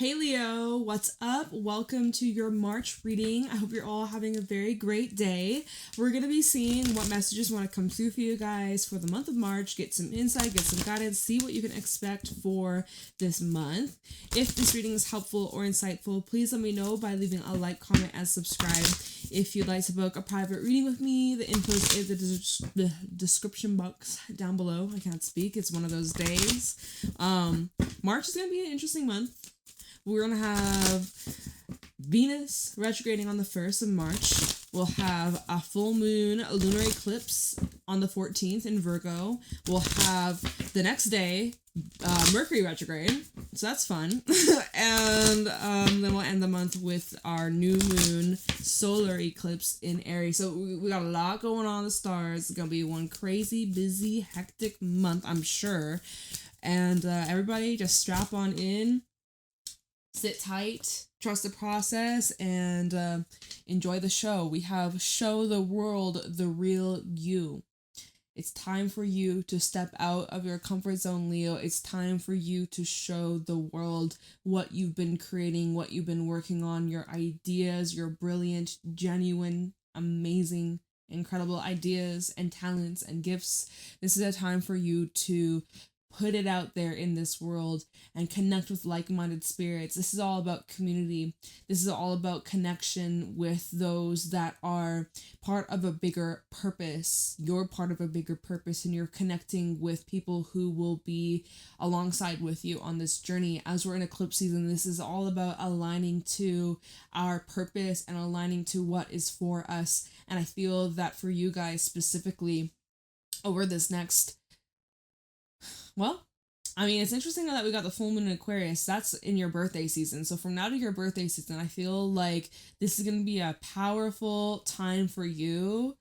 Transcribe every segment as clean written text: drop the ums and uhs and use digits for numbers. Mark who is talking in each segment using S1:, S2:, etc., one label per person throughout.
S1: Hey Leo, what's up? Welcome to your March reading. I hope you're all having a very great day. We're going to be seeing what messages want to come through for you guys for the month of March, get some insight, get some guidance, see what you can expect for this month. If this reading is helpful or insightful, please let me know by leaving a like, comment, and subscribe. If you'd like to book a private reading with me, the info is in the description box down below. I can't speak. It's one of those days. March is going to be an interesting month. We're going to have Venus retrograding on the 1st of March. We'll have a full moon lunar eclipse on the 14th in Virgo. We'll have the next day Mercury retrograde, so that's fun. And then we'll end the month with our new moon solar eclipse in Aries. So we got a lot going on in the stars. It's going to be one crazy, busy, hectic month, I'm sure. And everybody just strap on in. Sit tight, trust the process, and enjoy the show. We have Show the World the Real You. It's time for you to step out of your comfort zone, Leo. It's time for you to show the world what you've been creating, what you've been working on, your ideas, your brilliant, genuine, amazing, incredible ideas and talents and gifts. This is a time for you to put it out there in this world and connect with like-minded spirits. This is all about community. This is all about connection with those that are part of a bigger purpose. You're part of a bigger purpose, and you're connecting with people who will be alongside with you on this journey. As we're in eclipse season, this is all about aligning to our purpose and aligning to what is for us. And I feel that for you guys specifically, over this next it's interesting that we got the full moon in Aquarius. That's in your birthday season. So from now to your birthday season, I feel like this is going to be a powerful time for you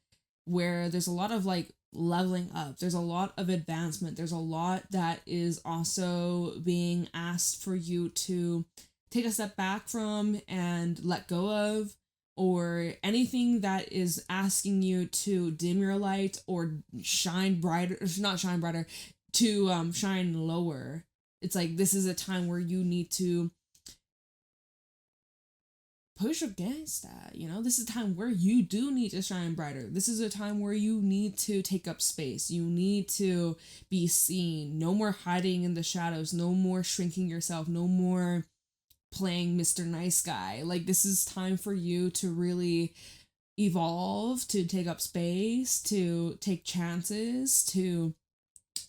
S1: where there's a lot of leveling up. There's a lot of advancement. There's a lot that is also being asked for you to take a step back from and let go of, or anything that is asking you to dim your light or shine brighter, not shine brighter, to shine lower. It's like this is a time where you need to push against that, This is a time where you do need to shine brighter. This is a time where you need to take up space. You need to be seen. No more hiding in the shadows. No more shrinking yourself. No more playing Mr. Nice Guy. This is time for you to really evolve, to take up space, to take chances, to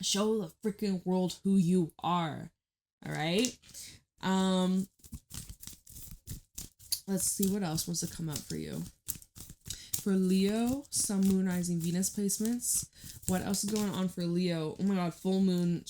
S1: show the freaking world who you are. All right. Let's see what else wants to come up for you. For Leo, Sun, Moon, Rising, Venus placements. What else is going on for Leo? Oh my God, full moon.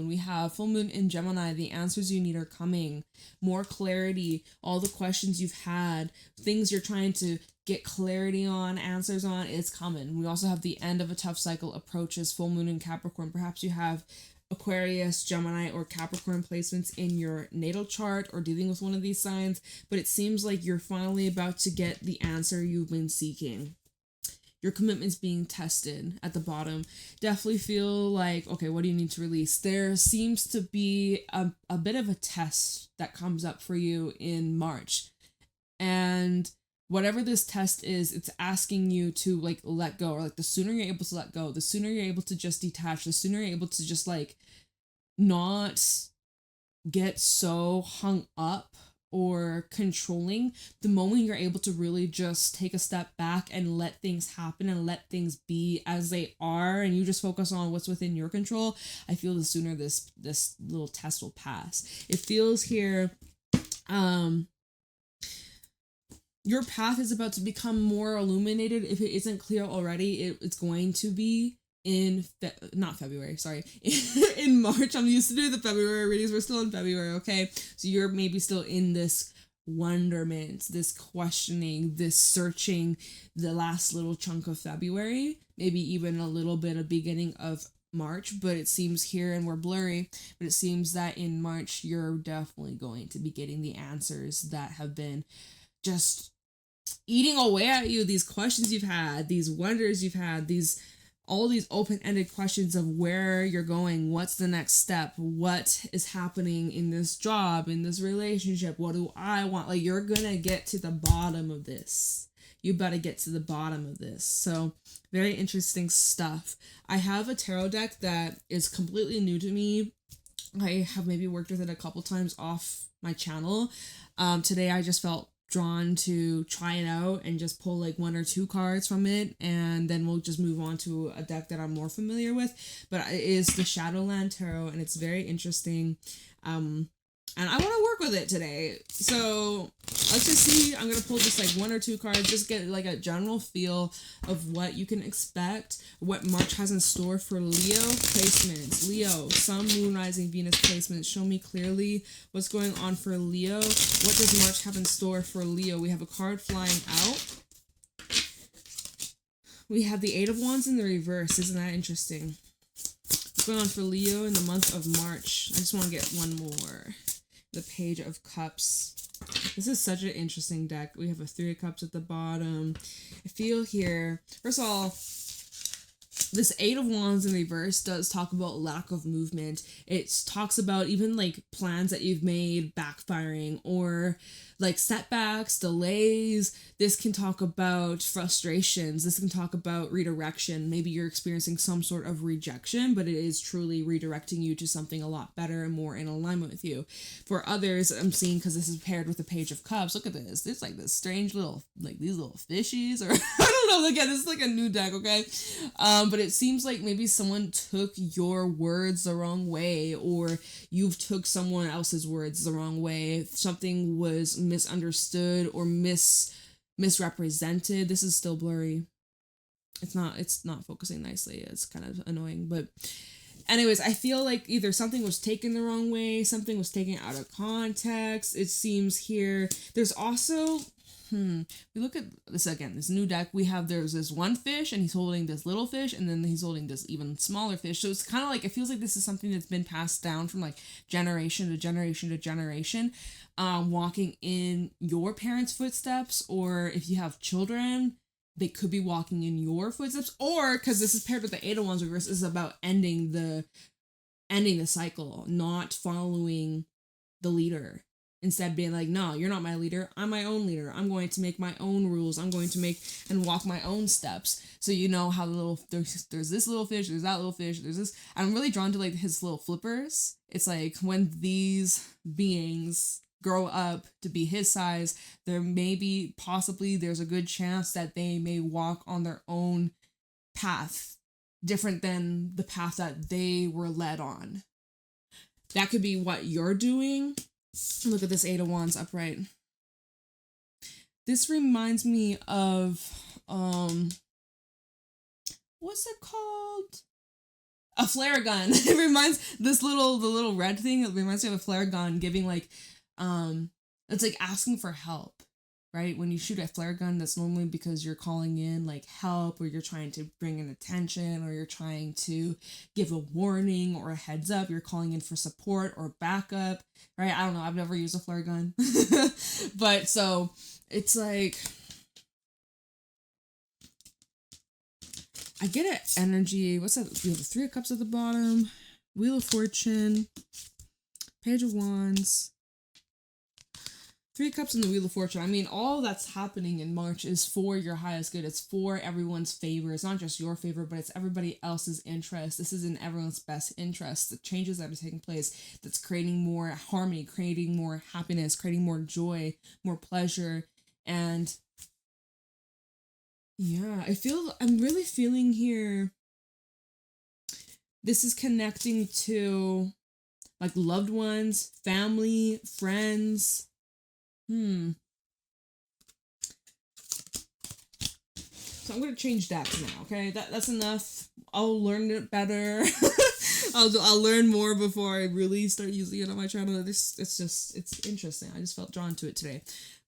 S1: We have full moon in Gemini. The answers you need are coming. More clarity. All the questions you've had, things you're trying to get clarity on, answers on, it's coming. We also have the end of a tough cycle approaches, full moon in Capricorn. Perhaps you have Aquarius, Gemini, or Capricorn placements in your natal chart or dealing with one of these signs, but it seems like you're finally about to get the answer you've been seeking. Your commitment's being tested at the bottom. Definitely feel like, okay, what do you need to release? There seems to be a bit of a test that comes up for you in March. And whatever this test is, it's asking you to let go, or the sooner you're able to let go, the sooner you're able to just detach, the sooner you're able to just not get so hung up or controlling, the moment you're able to really just take a step back and let things happen and let things be as they are, and you just focus on what's within your control, I feel the sooner this little test will pass. It feels here your path is about to become more illuminated. If it isn't clear already, it's going to be in in March. I'm used to doing the February readings. We're still in February, okay? So you're maybe still in this wonderment, this questioning, this searching, the last little chunk of February, maybe even a little bit of beginning of March, but it seems here, and we're blurry, but it seems that in March you're definitely going to be getting the answers that have been just eating away at you, these questions you've had, these wonders you've had, these all these open-ended questions of where you're going, what's the next step, what is happening in this job, in this relationship, what do I want? Like, you're gonna get to the bottom of this. You better get to the bottom of this. So, very interesting stuff. I have a tarot deck that is completely new to me. I have maybe worked with it a couple times off my channel. Today I just felt drawn to try it out and just pull like 1 or 2 cards from it, and then we'll just move on to a deck that I'm more familiar with. But it is the Shadowland Tarot, and it's very interesting. And I want to work with it today. So let's just see. I'm going to pull just like 1 or 2 cards, just get like a general feel of what you can expect, what March has in store for Leo placements. Leo, Sun, Moon, Rising, Venus placements. Show me clearly what's going on for Leo. What does March have in store for Leo? We have a card flying out. We have the 8 of Wands in the reverse. Isn't that interesting? What's going on for Leo in the month of March? I just want to get one more. The Page of Cups. This is such an interesting deck. We have a 3 of Cups at the bottom. I feel here, first of all, this 8 of Wands in reverse does talk about lack of movement. It talks about even like plans that you've made backfiring, or like setbacks, delays. This can talk about frustrations. This can talk about redirection. Maybe you're experiencing some sort of rejection, but it is truly redirecting you to something a lot better and more in alignment with you. For others, I'm seeing, because this is paired with the Page of Cups, look at this. It's like this strange little, like these little fishies, or I don't know, again, this is like a new deck, okay? But it seems like maybe someone took your words the wrong way, or you've took someone else's words the wrong way. Something was misunderstood or misrepresented. This is still blurry. It's not focusing nicely. It's kind of annoying, but anyways, I feel like either something was taken the wrong way, something was taken out of context. It seems here there's also we look at this again, this new deck. There's this one fish, and he's holding this little fish, and then he's holding this even smaller fish. So it's kind of like, it feels like this is something that's been passed down from like generation to generation to generation, walking in your parents' footsteps, or if you have children, they could be walking in your footsteps, or because this is paired with the 8 of Wands reverse, is about ending the cycle, not following the leader. Instead being like, no, you're not my leader. I'm my own leader. I'm going to make my own rules. I'm going to make and walk my own steps. So you know how there's this little fish, there's that little fish, there's this. I'm really drawn to like his little flippers. It's like when these beings grow up to be his size, there's a good chance that they may walk on their own path, different than the path that they were led on. That could be what you're doing. Look at this 8 of Wands upright. This reminds me of, what's it called? A flare gun. It reminds, the little red thing, it reminds me of a flare gun giving like, it's like asking for help, right? When you shoot a flare gun, that's normally because you're calling in like help, or you're trying to bring in attention, or you're trying to give a warning or a heads up. You're calling in for support or backup, right? I don't know. I've never used a flare gun. But so it's like, I get an energy. What's that? We have the 3 of Cups at the bottom, Wheel of Fortune, Page of Wands, 3 Cups and the Wheel of Fortune. I mean, all that's happening in March is for your highest good. It's for everyone's favor. It's not just your favor, but it's everybody else's interest. This is in everyone's best interest. The changes that are taking place, that's creating more harmony, creating more happiness, creating more joy, more pleasure. And yeah, I'm really feeling here, this is connecting to like loved ones, family, friends. So I'm going to change decks now, okay? That's enough. I'll learn it better. I'll learn more before I really start using it on my channel. It's interesting. I just felt drawn to it today.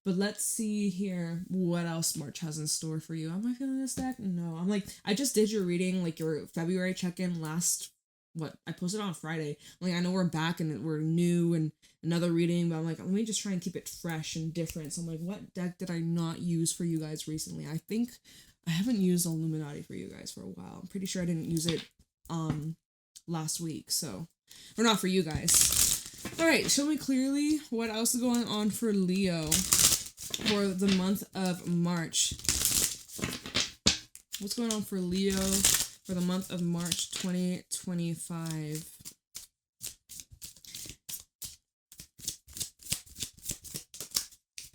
S1: But let's see here what else March has in store for you. Am I feeling this deck? No. I just did your reading, like your February check-in I posted on Friday. Like, I know we're back and we're new and another reading, but I'm like, let me just try and keep it fresh and different. So I'm like, what deck did I not use for you guys recently? I think I haven't used Illuminati for you guys for a while. I'm pretty sure I didn't use it last week, so, or not for you guys. All right, show me clearly what else is going on for Leo for the month of March. What's going on for Leo for the month of March 2025?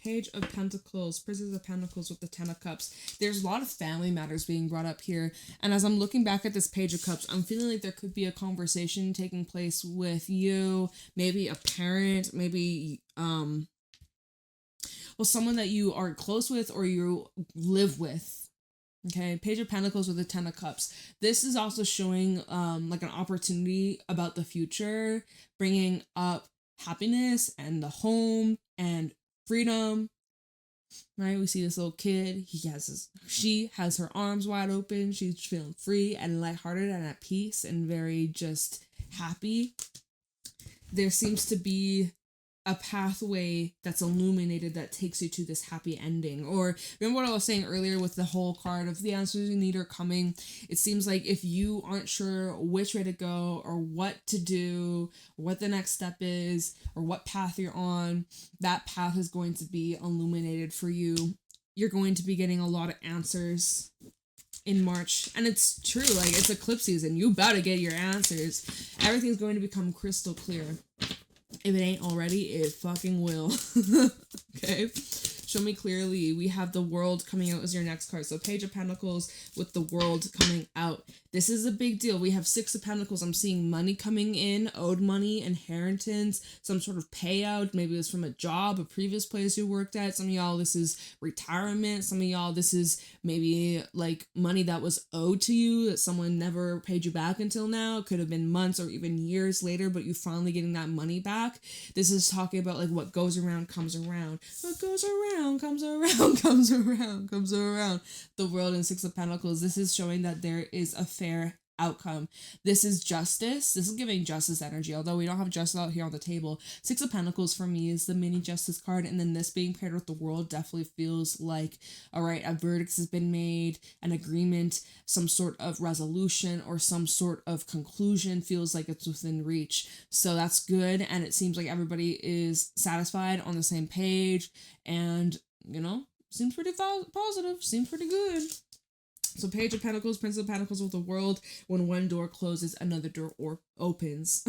S1: Page of Pentacles, Princess of Pentacles with the Ten of Cups. There's a lot of family matters being brought up here. And as I'm looking back at this Page of Cups, I'm feeling like there could be a conversation taking place with you, maybe a parent, maybe, well, someone that you are close with or you live with. Okay, Page of Pentacles with the Ten of Cups. This is also showing like an opportunity about the future, bringing up happiness and the home and freedom, right? We see this little kid. She has her arms wide open. She's feeling free and lighthearted and at peace and very just happy. There seems to be a pathway that's illuminated that takes you to this happy ending. Or remember what I was saying earlier with the whole card of the answers you need are coming. It seems like if you aren't sure which way to go or what to do, or what the next step is, or what path you're on, that path is going to be illuminated for you. You're going to be getting a lot of answers in March. And it's true, like it's eclipse season. You about to get your answers. Everything's going to become crystal clear. If it ain't already, it fucking will. Okay? Show me clearly. We have the World coming out as your next card. So Page of Pentacles with the World coming out. This is a big deal. We have Six of Pentacles. I'm seeing money coming in, owed money, inheritance, some sort of payout. Maybe it was from a job, a previous place you worked at. Some of y'all, this is retirement. Some of y'all, this is maybe like money that was owed to you that someone never paid you back until now. It could have been months or even years later, but you finally getting that money back. This is talking about like what goes around comes around. What goes around comes around, comes around, comes around. The World and Six of Pentacles. This is showing that there is a fair outcome. This is justice. This is giving justice energy, although we don't have justice out here on the table. Six of Pentacles for me is the mini justice card, and then this being paired with the World definitely feels like, all right, a verdict has been made, an agreement, some sort of resolution or some sort of conclusion feels like it's within reach. So that's good, and it seems like everybody is satisfied on the same page, and, you know, seems pretty positive, seems pretty good. So Page of Pentacles, Prince of Pentacles with the World. When one door closes, another door opens.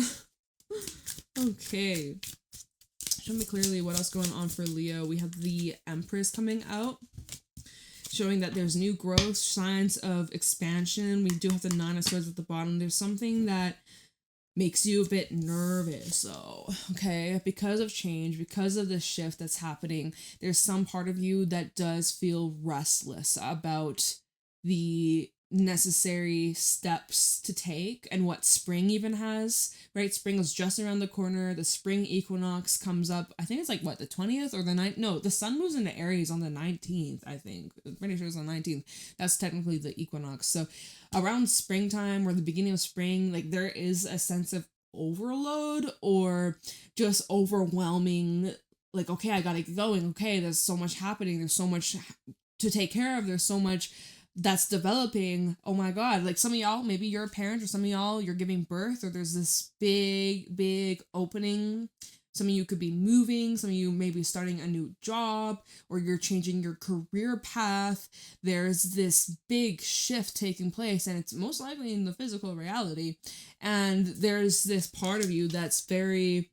S1: Okay. Show me clearly what else going on for Leo. We have the Empress coming out, showing that there's new growth, signs of expansion. We do have the Nine of Swords at the bottom. There's something that makes you a bit nervous, though, okay? Because of change, because of the shift that's happening, there's some part of you that does feel restless about the necessary steps to take and what spring even has, right? Spring is just around the corner. The spring equinox comes up. I think it's like, what, the 20th or the 9th? No, the sun moves into Aries on the 19th, I think. I'm pretty sure it's on the 19th. That's technically the equinox. So around springtime or the beginning of spring, like there is a sense of overload or just overwhelming, like, okay, I gotta get going. Okay, there's so much happening. There's so much to take care of. There's so much that's developing. Oh my God. Like some of y'all, maybe you're a parent, or some of y'all, you're giving birth, or there's this big opening. Some of you could be moving. Some of you may be starting a new job, or you're changing your career path. There's this big shift taking place, and it's most likely in the physical reality. And there's this part of you that's very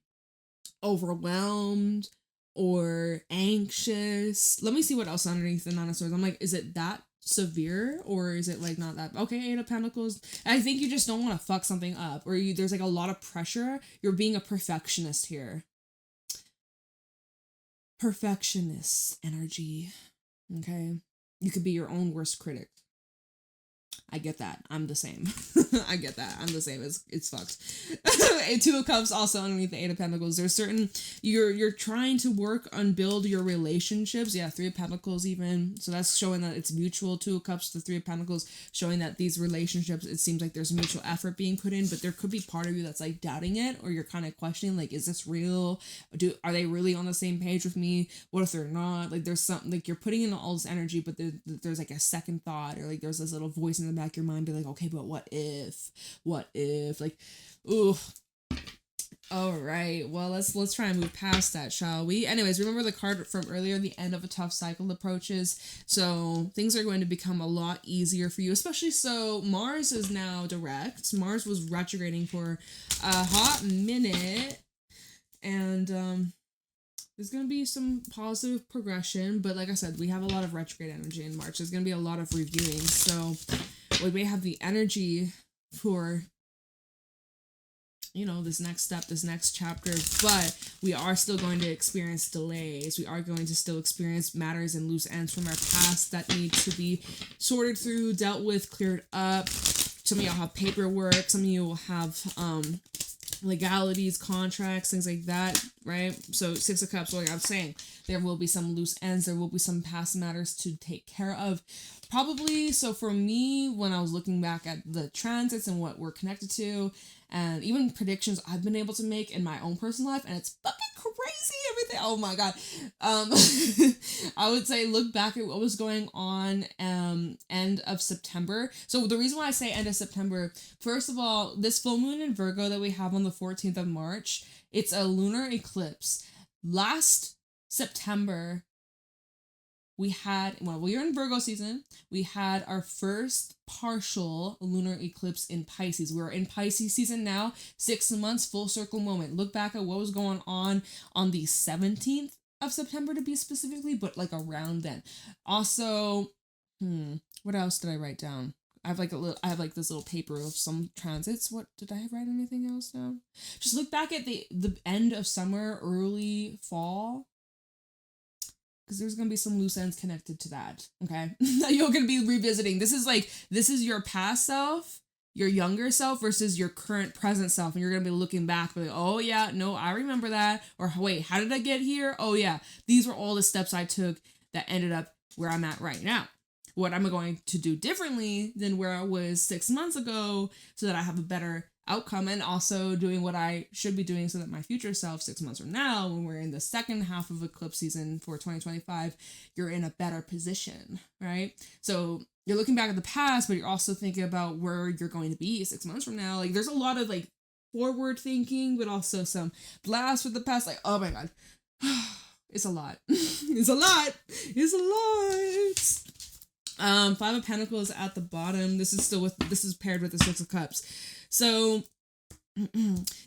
S1: overwhelmed or anxious. Let me see what else underneath the Nine of Swords. I'm like, is it that severe, or is it like not that? Okay, Eight of Pentacles. I think you just don't want to fuck something up, or there's like a lot of pressure. You're being a perfectionist here. Perfectionist energy. Okay, you could be your own worst critic. I get that. I'm the same. I get that. I'm the same. It's fucked. And Two of Cups also underneath the Eight of Pentacles. There's certain you're trying to work on build your relationships. Yeah, Three of Pentacles even. So that's showing that it's mutual. Two of Cups, the Three of Pentacles, showing that these relationships, it seems like there's mutual effort being put in, but there could be part of you that's like doubting it, or you're kind of questioning, like, is this real? Are they really on the same page with me? What if they're not? Like, there's something, like, you're putting in all this energy, but there's like a second thought, or like there's this little voice in the back of your mind be like, okay, but what if, like, ooh. All right, well, let's try and move past that, shall we? Anyways, remember the card from earlier, the end of a tough cycle approaches. So things are going to become a lot easier for you, especially so Mars is now direct. Mars was retrograding for a hot minute, and there's going to be some positive progression, but like I said, we have a lot of retrograde energy in March. There's going to be a lot of reviewing, so we may have the energy for, you know, this next step, this next chapter, but we are still going to experience delays. We are going to still experience matters and loose ends from our past that need to be sorted through, dealt with, cleared up. Some of y'all have paperwork. Some of you will have legalities, contracts, things like that, right? So Six of Cups, like I'm saying, there will be some loose ends. There will be some past matters to take care of. Probably, so for me, when I was looking back at the transits and what we're connected to, and even predictions I've been able to make in my own personal life, and it's fucking crazy, everything. Oh my god. I would say look back at what was going on end of September. So the reason why I say end of September, first of all, this full moon in Virgo that we have on the 14th of March, it's a lunar eclipse. Last September, we had, well, we were in Virgo season. We had our first partial lunar eclipse in Pisces. We're in Pisces season now, 6 months, full circle moment. Look back at what was going on the 17th of September to be specifically, but like around then. Also, what else did I write down? I have like this little paper of some transits. What did I write anything else down? Just look back at the end of summer, early fall, because there's going to be some loose ends connected to that, okay? That you're going to be revisiting. This is your past self, your younger self versus your current present self, and you're going to be looking back like, oh yeah, no, I remember that, or wait, how did I get here? Oh yeah, these were all the steps I took that ended up where I'm at right now. What am I going to do differently than where I was 6 months ago so that I have a better outcome, and also doing what I should be doing so that my future self 6 months from now, when we're in the second half of eclipse season for 2025, you're in a better position, right? So you're looking back at the past, but you're also thinking about where you're going to be 6 months from now. Like, there's a lot of like forward thinking, but also some blast with the past. Like, oh my god, it's a lot. It's a lot. Five of Pentacles at the bottom. This is paired with the Six of Cups. So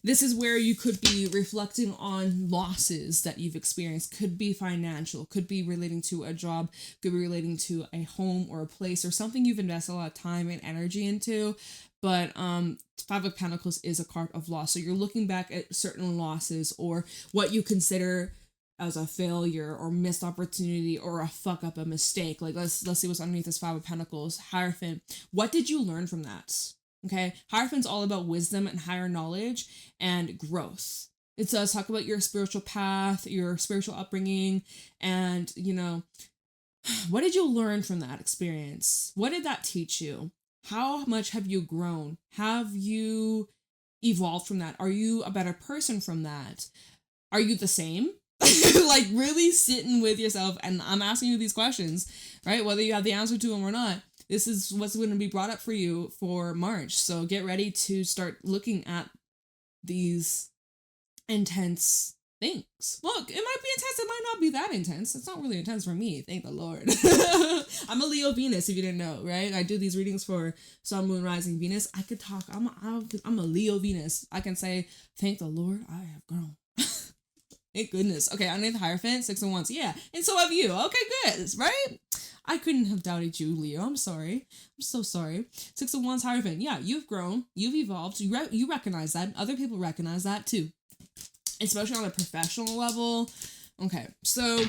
S1: this is where you could be reflecting on losses that you've experienced. Could be financial, could be relating to a job, could be relating to a home or a place or something you've invested a lot of time and energy into. But Five of Pentacles is a card of loss. So you're looking back at certain losses or what you consider as a failure or missed opportunity or a fuck up, a mistake. Like, let's see what's underneath this Five of Pentacles. Hierophant. What did you learn from that? Okay, Hierophant's all about wisdom and higher knowledge and growth. It does talk about your spiritual path, your spiritual upbringing, and, you know, what did you learn from that experience? What did that teach you? How much have you grown? Have you evolved from that? Are you a better person from that? Are you the same? Like, really sitting with yourself, and I'm asking you these questions, right? Whether you have the answer to them or not. This is what's going to be brought up for you for March. So get ready to start looking at these intense things. Look, it might be intense. It might not be that intense. It's not really intense for me. Thank the Lord. I'm a Leo Venus, if you didn't know, right? I do these readings for Sun, Moon, Rising, Venus. I could talk. I'm a Leo Venus. I can say, thank the Lord, I have grown. Thank goodness. Okay, underneath the Hierophant, Six of Wands. Yeah, and so have you. Okay, good, right? I couldn't have doubted you, Leo. I'm sorry. I'm so sorry. Six of Wands, Hierophant. Yeah, you've grown. You've evolved. You recognize that. Other people recognize that too. Especially on a professional level. Okay, so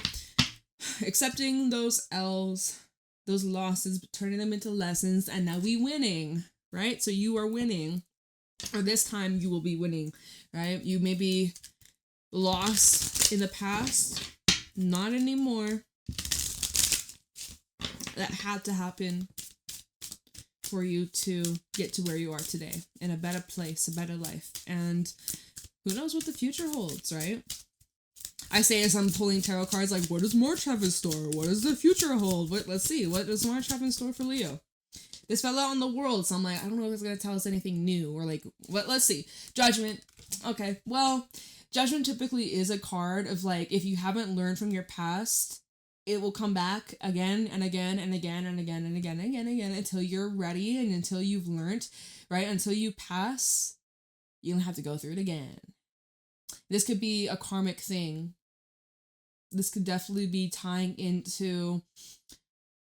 S1: accepting those L's, those losses, turning them into lessons, and now we winning, right? So you are winning, or this time you will be winning, right? You may be lost in the past, not anymore. That had to happen for you to get to where you are today, in a better place, a better life. And who knows what the future holds, right? I say as I'm pulling tarot cards, like, what does March have in store? What does the future hold? Let's see. What does March have in store for Leo? This fell out in the world, so I'm like, I don't know if it's going to tell us anything new, or like, let's see. Judgment. Okay, well, Judgment typically is a card of like, if you haven't learned from your past, it will come back again and again and again and again and again and again and again until you're ready and until you've learned, right? Until you pass, you don't have to go through it again. This could be a karmic thing. This could definitely be tying into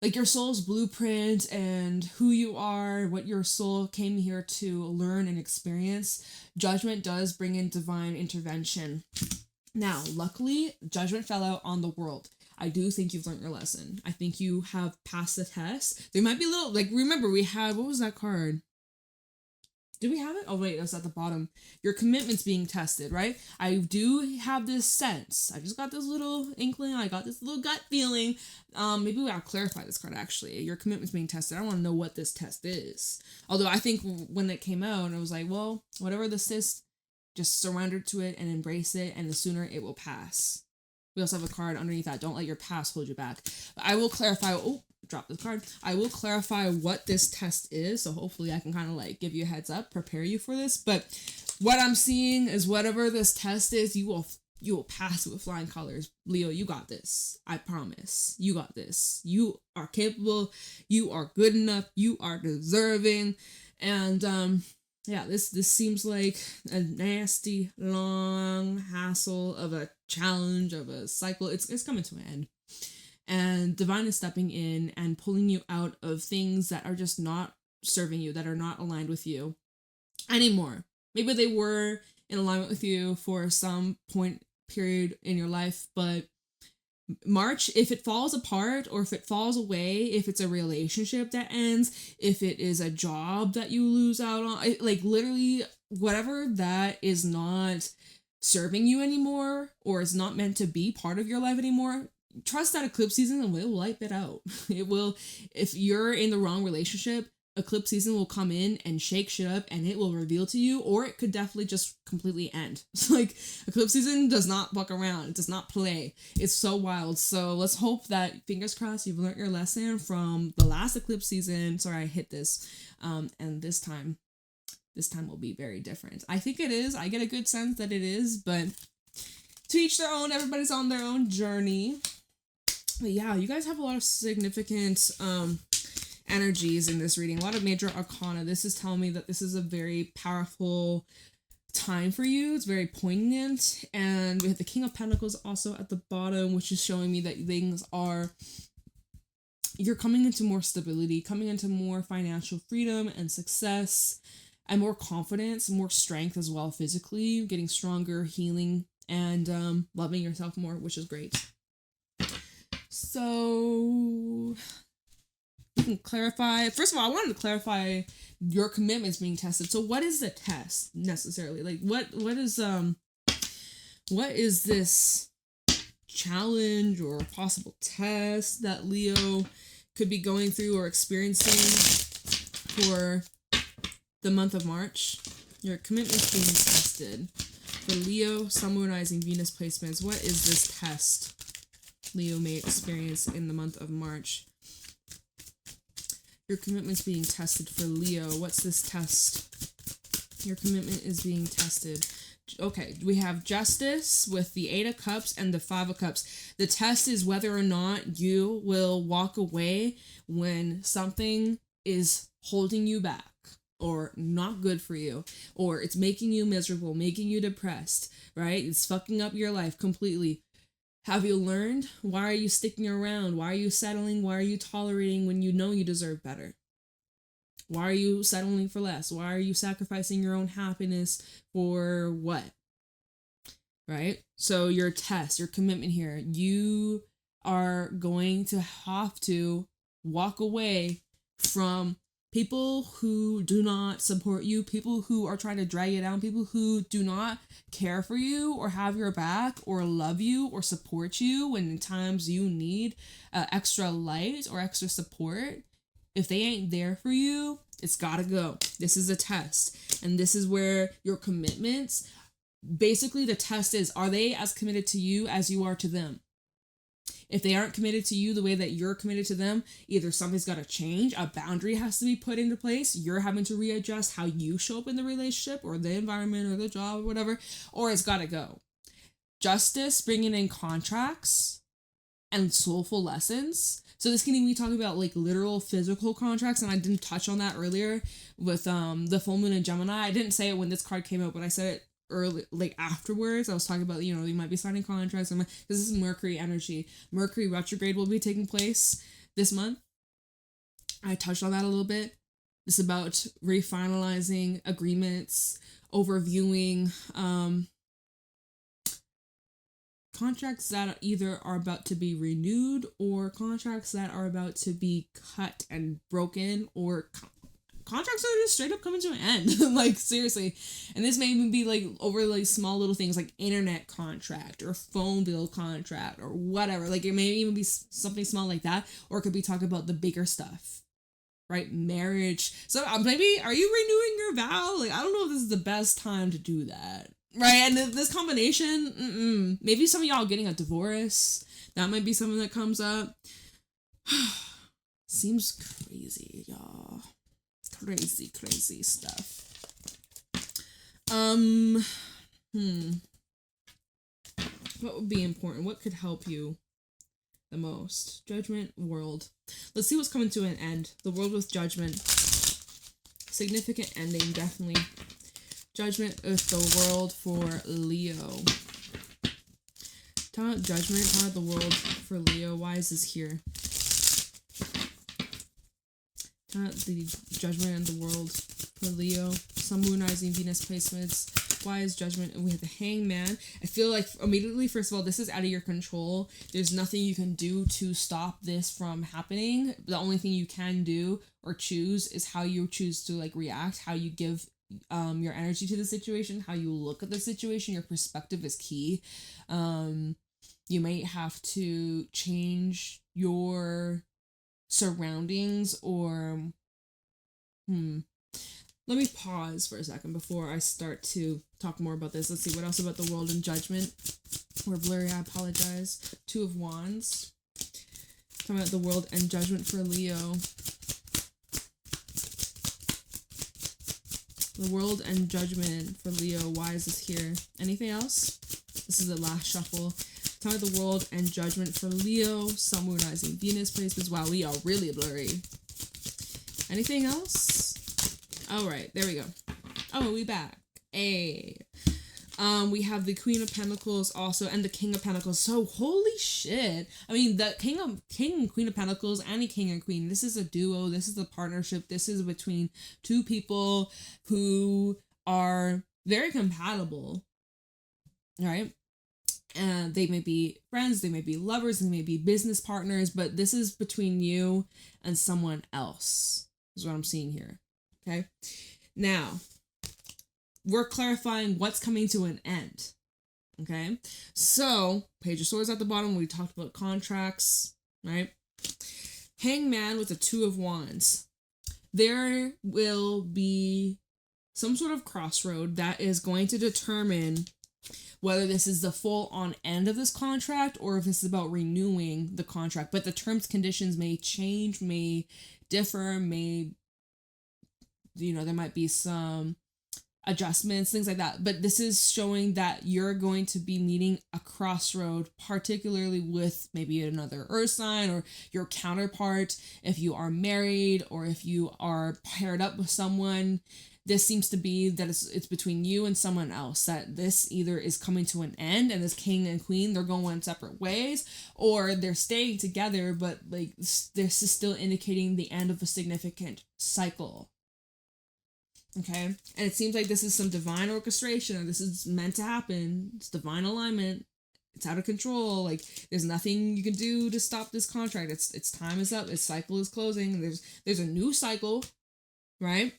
S1: like your soul's blueprint and who you are, what your soul came here to learn and experience. Judgment does bring in divine intervention. Now, luckily, Judgment fell out on the world. I do think you've learned your lesson. I think you have passed the test. There might be a little, like, remember we had, what was that card? Did we have it? Oh, wait, it was at the bottom. Your commitment's being tested, right? I do have this sense. I just got this little inkling. I got this little gut feeling. Maybe I'll clarify this card, actually. Your commitment's being tested. I want to know what this test is. Although I think when it came out, I was like, well, whatever this is, just surrender to it and embrace it, and the sooner it will pass. We also have a card underneath that. Don't let your past hold you back. But I will clarify. Oh, drop this card. I will clarify what this test is. So hopefully I can kind of like give you a heads up, prepare you for this. But what I'm seeing is whatever this test is, you will pass with flying colors. Leo, you got this. I promise. You got this. You are capable. You are good enough. You are deserving. And yeah, this seems like a nasty, long hassle of a challenge, of a cycle. It's coming to an end. And Divine is stepping in and pulling you out of things that are just not serving you, that are not aligned with you anymore. Maybe they were in alignment with you for some point period in your life, but March, if it falls apart or if it falls away, if it's a relationship that ends, if it is a job that you lose out on, like literally whatever that is not serving you anymore or is not meant to be part of your life anymore, trust that eclipse season and it will wipe it out. It will, if you're in the wrong relationship, eclipse season will come in and shake shit up and it will reveal to you, or it could definitely just completely end. Like, eclipse season does not fuck around. It does not play. It's so wild. So let's hope that, fingers crossed, you've learned your lesson from the last eclipse season. Sorry, I hit this. And this time will be very different. I think it is. I get a good sense that it is, but to each their own. Everybody's on their own journey. But yeah, you guys have a lot of significant, energies in this reading, a lot of major arcana. This is telling me that this is a very powerful time for you. It's very poignant, and we have the King of Pentacles also at the bottom, which is showing me that you're coming into more stability, coming into more financial freedom and success, and more confidence, more strength as well physically, getting stronger, healing, and loving yourself more, which is great. So you can clarify. First of all, I wanted to clarify your commitments being tested. So what is the test necessarily? Like what is this challenge or possible test that Leo could be going through or experiencing for the month of March? Your commitments being tested. For Leo, Sun, Moon, Rising, Venus placements, what is this test Leo may experience in the month of March? Your commitment's being tested for Leo. What's this test? Your commitment is being tested. Okay, we have Justice with the 8 of Cups and the 5 of Cups. The test is whether or not you will walk away when something is holding you back or not good for you, or it's making you miserable, making you depressed, right? It's fucking up your life completely. Have you learned? Why are you sticking around? Why are you settling? Why are you tolerating when you know you deserve better? Why are you settling for less? Why are you sacrificing your own happiness for what? Right? So your test, your commitment here, you are going to have to walk away from people who do not support you, people who are trying to drag you down, people who do not care for you or have your back or love you or support you when in times you need extra light or extra support. If they ain't there for you, it's gotta go. This is a test. And this is where your commitments, basically the test is, are they as committed to you as you are to them? If they aren't committed to you the way that you're committed to them, either something's got to change, a boundary has to be put into place, you're having to readjust how you show up in the relationship or the environment or the job or whatever, or it's got to go. Justice, bringing in contracts and soulful lessons. So this can even be talking about like literal physical contracts, and I didn't touch on that earlier with the full moon in Gemini. I didn't say it when this card came out, but I said it early, like afterwards. I was talking about, you know, you might be signing contracts. This is Mercury energy. Mercury retrograde will be taking place this month. I touched on that a little bit. It's about refinalizing agreements, overviewing contracts that either are about to be renewed or contracts that are about to be cut and broken, or contracts are just straight up coming to an end. Like, seriously. And this may even be like over like small little things like internet contract or phone bill contract or whatever. Like, it may even be something small like that, or it could be talking about the bigger stuff, right? Marriage. So maybe, are you renewing your vow? Like, I don't know if this is the best time to do that, right? And this combination, maybe some of y'all getting a divorce. That might be something that comes up. Seems crazy, y'all. Crazy stuff. What would be important? What could help you the most? Judgment, world. Let's see what's coming to an end. The world with judgment. Significant ending, definitely. Judgment with the world for Leo. Talk about judgment, talk about the world for Leo. Why is this here? The judgment and the world for Leo. Sun, Moon, Rising, Venus placements. Why is judgment? And we have the Hangman. I feel like immediately, first of all, this is out of your control. There's nothing you can do to stop this from happening. The only thing you can do or choose is how you choose to like react, how you give your energy to the situation, how you look at the situation. Your perspective is key. You might have to change your surroundings, or let me pause for a second before I start to talk more about this. Let's see what else about the world and judgment. We're blurry, I apologize. Two of Wands. Talking about the world and judgment for Leo. The world and judgment for Leo. Why is this here? Anything else? This is the last shuffle. Talking about the world and judgment for Leo. Sun, Moon, Rising, Venus placements. Wow, we are really blurry. Anything else? All right, there we go. Oh, we back. Hey. We have the Queen of Pentacles also, and the King of Pentacles. So, holy shit. I mean, the King and Queen of Pentacles and the King and Queen. This is a duo. This is a partnership. This is between two people who are very compatible, right? And they may be friends, they may be lovers, they may be business partners, but this is between you and someone else, is what I'm seeing here. Okay? Now, we're clarifying what's coming to an end. Okay? So, Page of Swords at the bottom, we talked about contracts, right? Hangman with the Two of Wands. There will be some sort of crossroad that is going to determine whether this is the full-on end of this contract or if this is about renewing the contract. But the terms, conditions may change, may differ, may, you know, there might be some adjustments, things like that. But this is showing that you're going to be meeting a crossroad, particularly with maybe another earth sign or your counterpart. If you are married or if you are paired up with someone, this seems to be that it's between you and someone else, that this either is coming to an end and this king and queen, they're going separate ways, or they're staying together, but like this is still indicating the end of a significant cycle. Okay? And it seems like this is some divine orchestration, or this is meant to happen. It's divine alignment. It's out of control. Like, there's nothing you can do to stop this contract. Its time is up. Its cycle is closing. There's a new cycle, right?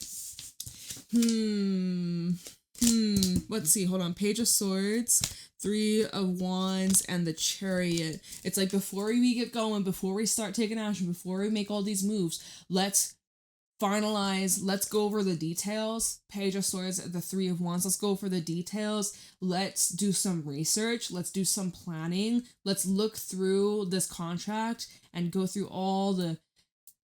S1: Let's see. Hold on. Page of Swords, 3 of Wands, and the Chariot. It's like, before we get going, before we start taking action, before we make all these moves, let's finalize, let's go over the details. Page of Swords, the 3 of Wands, let's go over the details. Let's do some research. Let's do some planning. Let's look through this contract and go through all the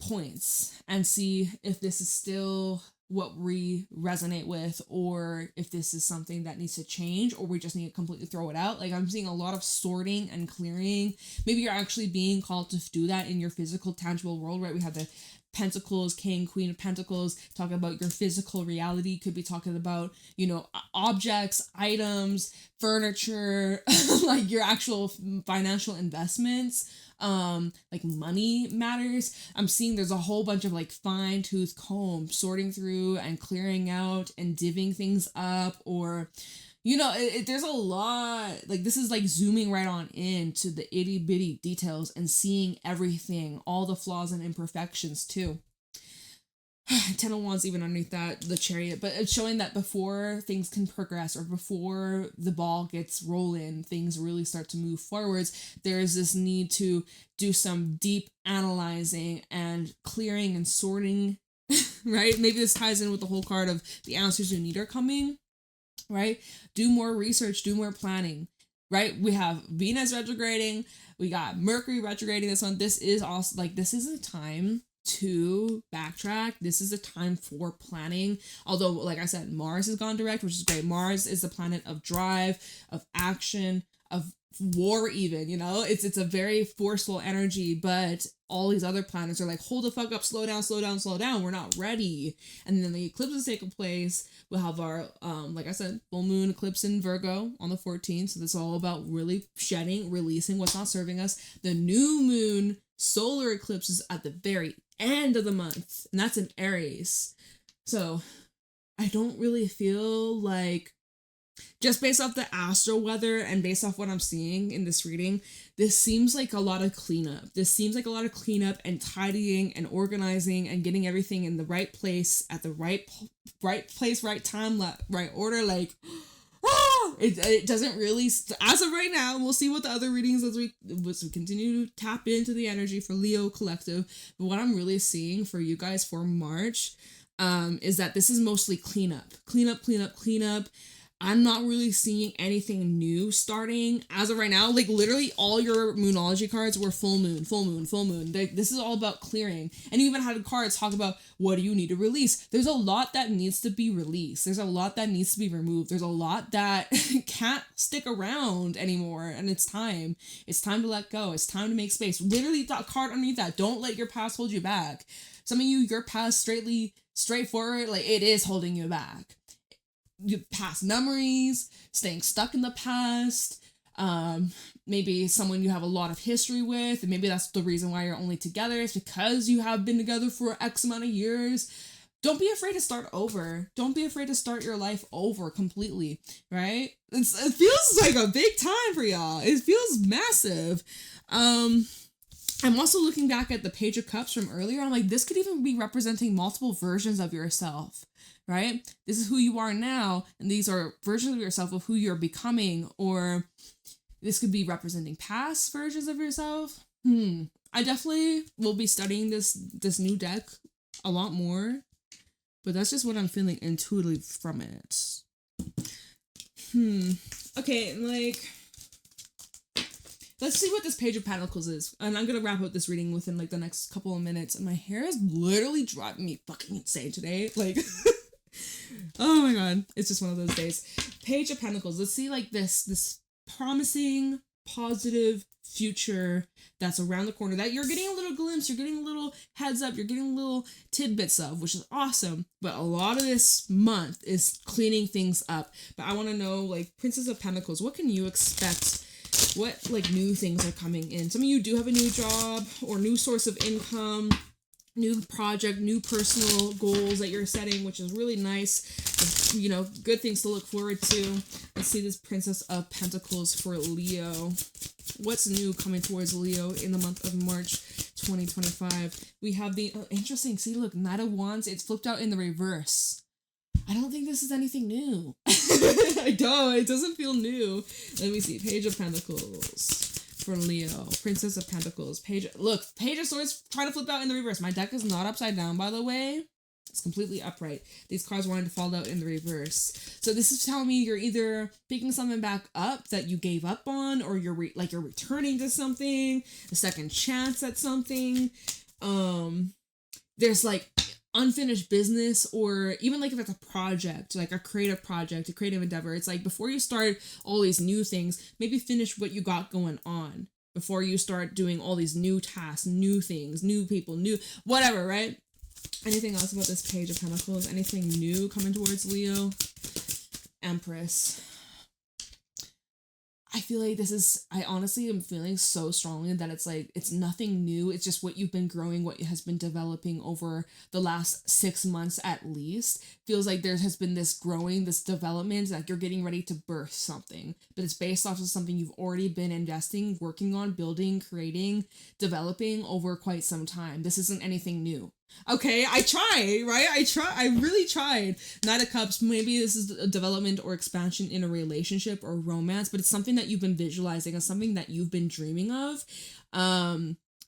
S1: points and see if this is still what we resonate with, or if this is something that needs to change, or we just need to completely throw it out. Like, I'm seeing a lot of sorting and clearing. Maybe you're actually being called to do that in your physical, tangible world, right? We have the Pentacles, King, Queen of Pentacles, talking about your physical reality. Could be talking about, you know, objects, items, furniture, like your actual financial investments, like money matters. I'm seeing there's a whole bunch of like fine-tooth comb sorting through and clearing out and divvying things up, or, you know, there's a lot. Like, this is like zooming right on into the itty bitty details and seeing everything, all the flaws and imperfections too. 10 of Wands even underneath that, the Chariot, but it's showing that before things can progress, or before the ball gets rolling, things really start to move forwards, there is this need to do some deep analyzing and clearing and sorting, right? Maybe this ties in with the whole card of the answers you need are coming, right? Do more research, do more planning, right? We have Venus retrograding, we got Mercury retrograding this one. This is also like, this is a time to backtrack. This is a time for planning. Although, like I said, Mars has gone direct, which is great. Mars is the planet of drive, of action, of war even, you know? It's a very forceful energy, but all these other planets are like, hold the fuck up, slow down, slow down, slow down. We're not ready. And then the eclipse is taking place. We'll have our, like I said, full moon eclipse in Virgo on the 14th. So this is all about really shedding, releasing what's not serving us. The new moon solar eclipse is at the very end of the month, and that's in Aries. So I don't really feel like, just based off the astro weather and based off what I'm seeing in this reading, this seems like a lot of cleanup. This seems like a lot of cleanup and tidying and organizing and getting everything in the right place at the right place, right time, right order. Like, it doesn't really, as of right now, we'll see what the other readings as we continue to tap into the energy for Leo collective. But what I'm really seeing for you guys for March is that this is mostly cleanup. I'm not really seeing anything new starting as of right now. Like, literally all your Moonology cards were full moon. This is all about clearing. And you even had cards talk about, what do you need to release? There's a lot that needs to be released. There's a lot that needs to be removed. There's a lot that can't stick around anymore. And it's time. It's time to let go. It's time to make space. Literally, that card underneath that, don't let your past hold you back. Some of you, your past straightforward, like, it is holding you back. Your past memories, staying stuck in the past, maybe someone you have a lot of history with, and maybe that's the reason why you're only together, is because you have been together for X amount of years. Don't be afraid to start over. Don't be afraid to start your life over completely, right? It feels like a big time for y'all. It feels massive. I'm also looking back at the Page of Cups from earlier. I'm like, this could even be representing multiple versions of yourself, right? This is who you are now, and these are versions of yourself of who you're becoming, or this could be representing past versions of yourself. I definitely will be studying this new deck a lot more, but that's just what I'm feeling intuitively from it. Okay, like, let's see what this Page of Pentacles is. And I'm going to wrap up this reading within like the next couple of minutes. And my hair is literally driving me fucking insane today. Like, oh my god. It's just one of those days. Page of Pentacles. Let's see like this promising, positive future that's around the corner that you're getting a little glimpse, you're getting a little heads up, you're getting little tidbits of, which is awesome. But a lot of this month is cleaning things up. But I want to know, like, Princess of Pentacles, what can you expect? What, like, new things are coming in? Some of you do have a new job or new source of income. new project, new personal goals that you're setting, which is really nice. You know, good things to look forward to. Let's see this Princess of Pentacles for Leo. What's new coming towards Leo in the month of March 2025? We have the interesting, see, look, Knight of Wands. It's flipped out in the reverse. I don't think this is anything new. I don't. It doesn't feel new. Let me see. Page of Pentacles for Leo. Princess of Pentacles. Page of Swords trying to flip out in the reverse. My deck is not upside down, by the way. It's completely upright. These cards wanted to fall out in the reverse. So this is telling me you're either picking something back up that you gave up on, or you're returning to something, a second chance at something. There's like unfinished business, or even like if it's a project, like a creative project, a creative endeavor. It's like before you start all these new things, maybe finish what you got going on before you start doing all these new tasks, new things, new people, new whatever, right? Anything else about this Page of Pentacles? Anything new coming towards Leo? Empress. I feel like I honestly am feeling so strongly that it's like, it's nothing new. It's just what you've been growing, what has been developing over the last 6 months at least. Feels like there has been this growing, this development, like you're getting ready to birth something. But it's based off of something you've already been investing, working on, building, creating, developing over quite some time. This isn't anything new. Okay, I try, right? I really tried. Knight of Cups, maybe this is a development or expansion in a relationship or romance, but it's something that you've been visualizing, as something that you've been dreaming of.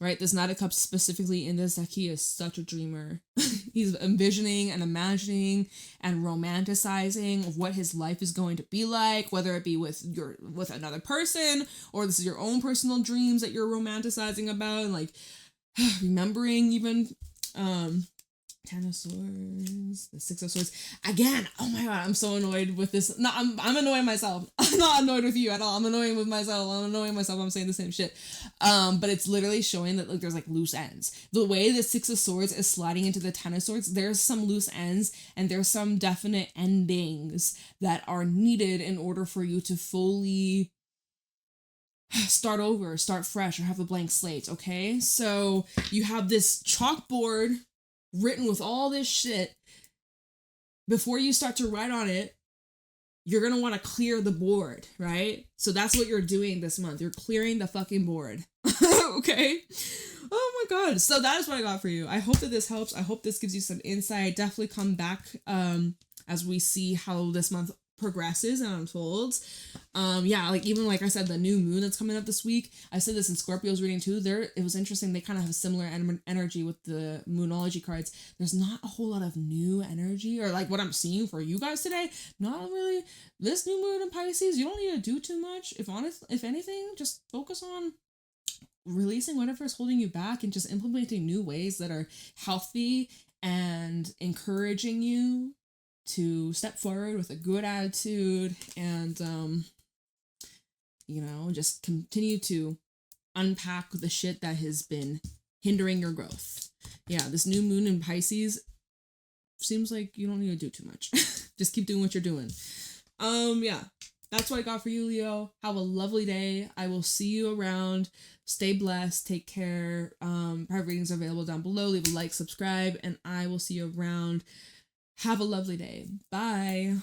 S1: Right? This Knight of Cups specifically in this deck, he is such a dreamer. He's envisioning and imagining and romanticizing of what his life is going to be like, whether it be with another person, or this is your own personal dreams that you're romanticizing about, and like remembering even. Ten of Swords, the Six of Swords. Again, oh my god, I'm so annoyed with this. No, I'm annoying myself. I'm not annoyed with you at all. I'm annoying with myself. I'm saying the same shit. But it's literally showing that like there's like loose ends. The way the Six of Swords is sliding into the Ten of Swords, there's some loose ends and there's some definite endings that are needed in order for you to fully start over, start fresh, or have a blank slate, okay? So you have this chalkboard written with all this shit. Before you start to write on it, you're gonna want to clear the board, right? So that's what you're doing this month. You're clearing the fucking board. Okay? Oh my god. So that is what I got for you. I hope that this helps. I hope this gives you some insight. Definitely come back as we see how this month progresses and unfolds. Like even like I said, the new moon that's coming up this week, I said this in Scorpio's reading too, it was interesting, they kind of have a similar energy with the moonology cards. There's not a whole lot of new energy, or like what I'm seeing for you guys today, not really. This new moon in Pisces, you don't need to do too much. If anything, just focus on releasing whatever is holding you back and just implementing new ways that are healthy and encouraging you to step forward with a good attitude and, just continue to unpack the shit that has been hindering your growth. Yeah, this new moon in Pisces seems like you don't need to do too much. Just keep doing what you're doing. That's what I got for you, Leo. Have a lovely day. I will see you around. Stay blessed. Take care. Private readings are available down below. Leave a like, subscribe, and I will see you around. Have a lovely day. Bye.